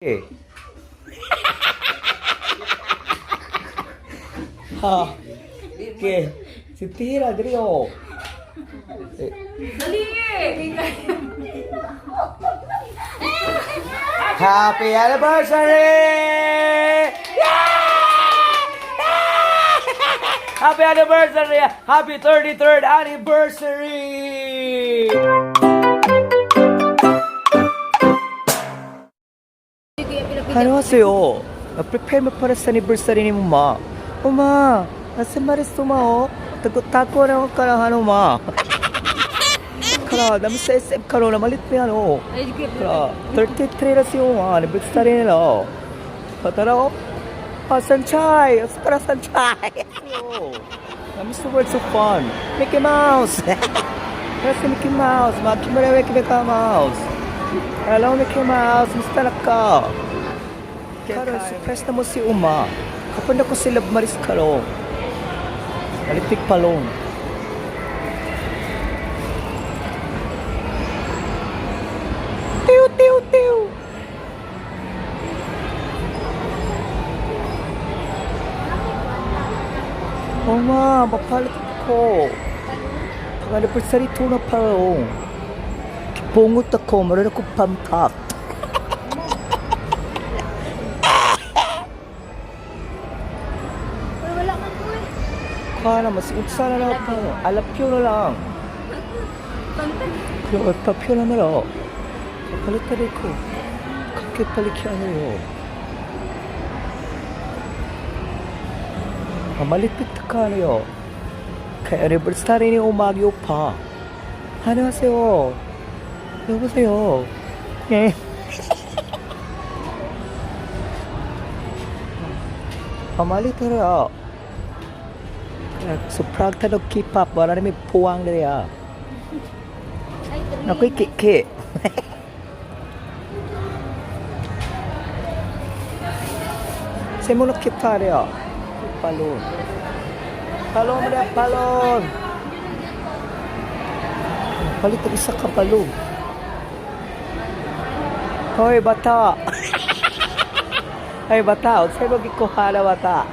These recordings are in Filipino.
Eh. Ha. Okay. Si Tira, dali oh. Dali eh! Happy anniversary! Happy anniversary! Happy 33rd anniversary! 안녕하세요. Prepare mo para sa anniversary ni Mama. Mama, nasa maris mo? Tako na ako karahan ma. Kara, nami sa SM karo na malit pa ano. Kara, 33 na siya anniversary nila. Patara ko. Sanchay! Para Sanchay! Nami sa words of fun. Mickey Mouse! Kasi Mickey Mouse. Makimura Mickey Mouse. Hello Mickey Mouse. Musta na ka? Karo, surprise na mo si Uma. Kapag ako si Love Maris Karo. Nalitik palong. Tiw, tiw, tiw. Uma, mapalit ko. Pag-anniversary to na palong. Kipungot ako, maroon ako pamtak. mas utsa na lang ako. Alapyo na lang. 그럼 얼빠 표현하느라 발레타리코 그렇게 빨리 키하네요. 말리피트카네요. 애니버사리니 오마기 오빠. 안녕하세요. 여보세요. 예. 말리타라. So pragta no K-pop wala na may puwang na niya. Ako'y kiki. Sa mo nakita niya. Palon. Palon mo na, palon. Palit ang isa ka palon. Hoy, bata. Ay, bata. Sa'yo magikuha na bata.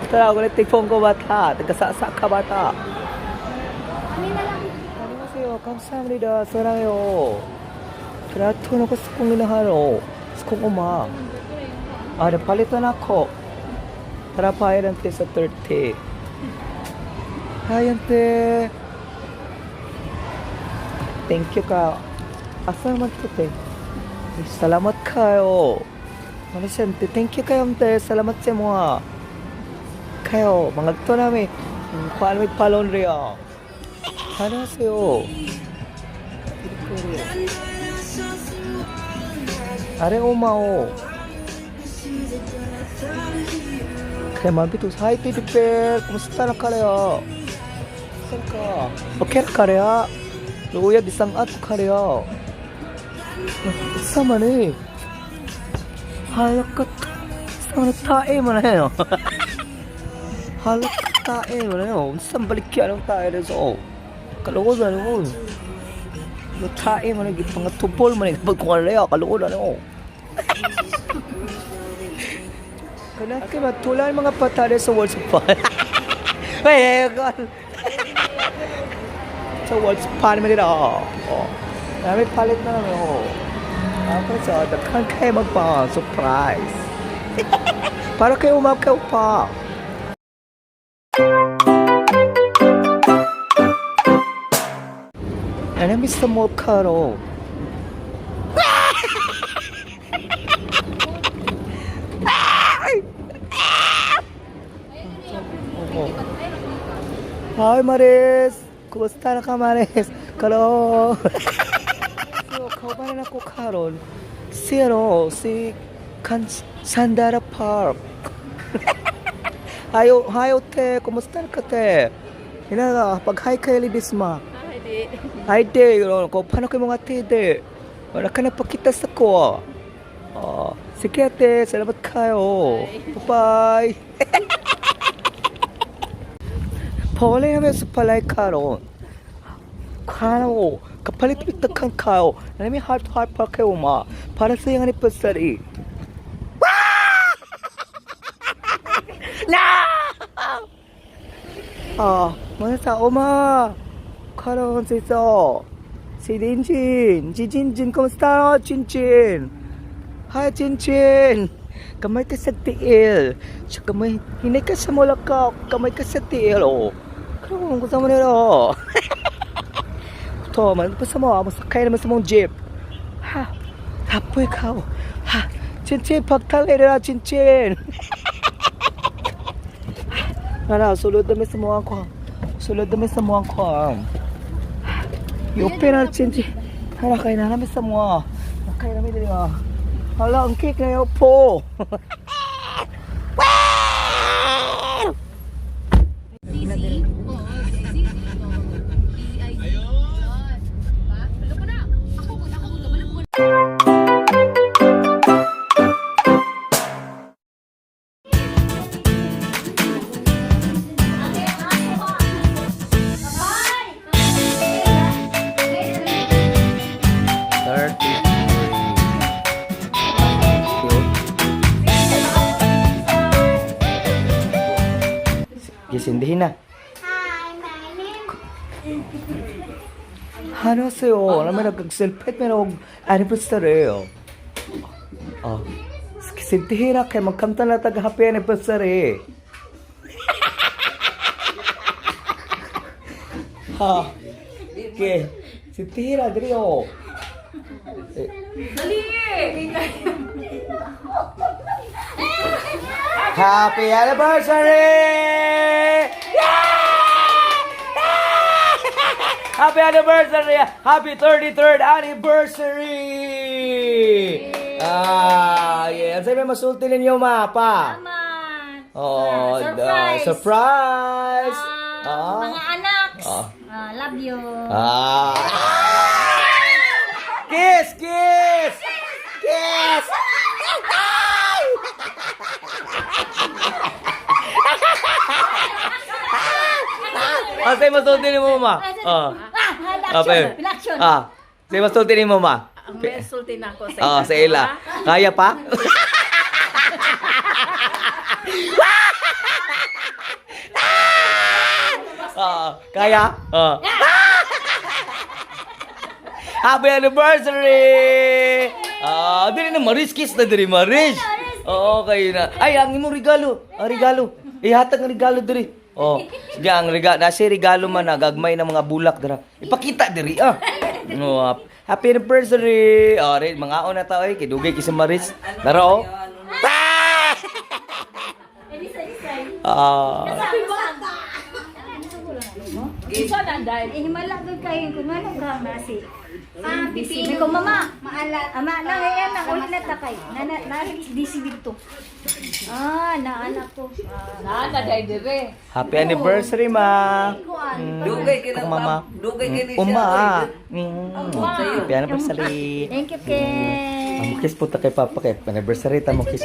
Tara, ako nagtipong ko bata. Nagkasasa ka bata. 안녕하세요. 감사합니다. 사랑해요. 그라토노 거 스콩이나 하노. 스콩 엄마. 아, 네, 팔리토 나코. Tara, pairante sa 30. Hayante. Thank you ka. Asalamat kite. Salamat kayo. Manisente, thank you kayo ante. Salamat sa mga. Kayo, mga ito namin. Paano may palon riyo? 안녕하세요. 아래 오마오. 그래 만비도 하이 베이비벨 kumusta na kaya? Ka. Okay na kaya? Luya bisang at kaya. Sama ni. Halak sama tae mo na yun. Halak tae mo na yun. Saan balikyan ang tae na so? Kalungod na noon. Tae mo na mga tupol mo na pagkuhan na yun. Kalungod na noon. Kailan kayo matulan mga patari sa Words of Fun. Ay, God. Sa Words of Fun mo nila. May palit na namin ako. Tapos dakhan kayo magpa surprise. Para kayo umakaw pa. Ano Mr. Molcaro? Hi Maris! Kumusta na ka Maris? Hello! So, kaubanan ako karon. Si Sandara Park. Hayo te, kumusta na ka te? Pag-hi kayo libis ma. Hi de, kung paano kayo mga te de? Wala ka napakita sa ko. Sige ate, salamat kayo. Bye-bye. Pole ha면서 palay karon. Kano kapalit-pitakang kao. Alam mo, heart pa kayo, ma. Para sa yung anniversary. Na! Mana tao, ma. Karon si Jinjin. Jinjin, kumusta? Jinjin. Hi, Jinjin. Kamay ka sa tiil. Siya kamay, hinay ka sa mulakaw. Kamay ka sa tiil, oh. Karon, gusto mo nila, oh. Ito, man, basta mo, masakay naman sa mong jeep. Ha, tapoy ka, oh. Ha, Jinjin, pagtalera, Jinjin. Nara, sulod namin sa mga ko. Sulod namin sa mga ko. Yung pera, Jinjin. Nara, kaya na namin sa mga. Kaya namin din, ah. Hala, ang cake na yun po. Gisindihin na. Hi, my name Hanas요. Alam mo, nag-selfie mo anniversary. Gisindihin na kayo. Magkanta na taga-happy anniversary. Ha. Okay. Sindihin na, dali o. Dali! Happy anniversary! Happy anniversary! Happy 33rd anniversary! Yeah. Sabi mo, masulti ninyo, ma, pa. Naman! Oh, Surprise! Surprise! Mga anak! Ah. Love you! Kiss! Kiss! Kiss! Say masulti ni mo, ma. Election! Say masulti ni mo, ma. Ang besulti na ako sa Sa ila. Kaya pa? Kaya? Happy anniversary! Dili na Maris, kiss na diri Maris. Okay na. Ay, ang imong regalo. Regalo. Ihatag ang regalo diri. Sige ang regalo. Nasi regalo man gagmay na mga bulak dira. Ipakita diri happy anniversary. Rin mga na ta oy kidugay kay si Maris. Dara Isa na dahil. Himala doon kayo kung ano ka nasi. Bisi ko mama. Maalat. Ama na ngayon na ulit na takay. Bisi dito. Naanak ko. Nana dahil dire. Happy anniversary, ma. Dugay ka na Mama. Dugay ka ni Uma. Happy anniversary. Thank you, Ken. Kiss po ta kay Papa kay anniversary ta mo kiss.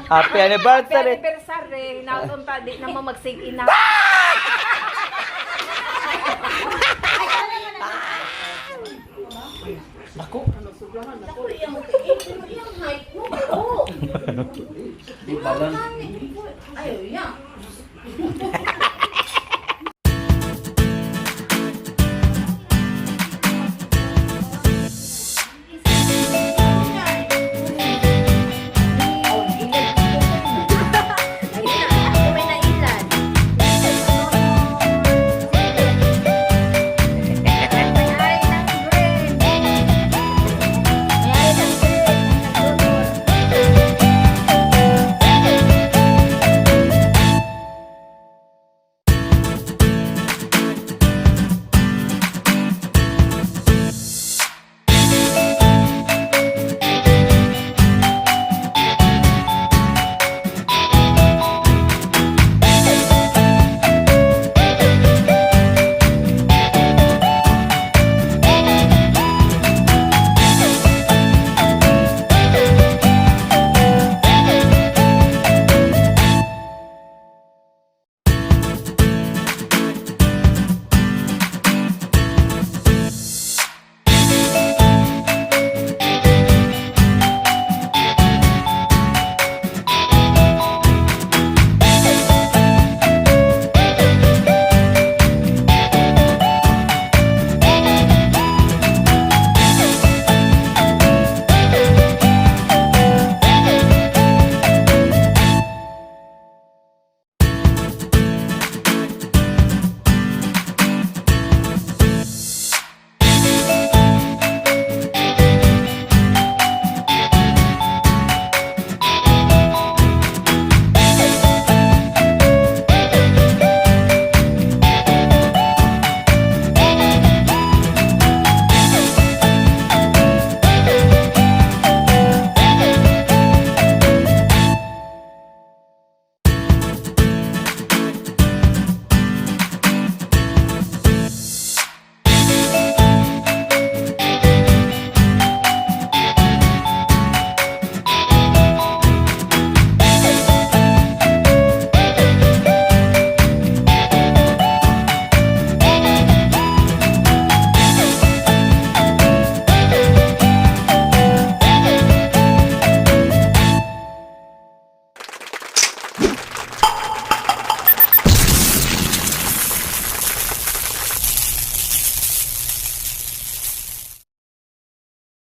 Happy anniversary. Anniversary. Nautunta di na mo magsig ina. Ako. Ayaw, yan.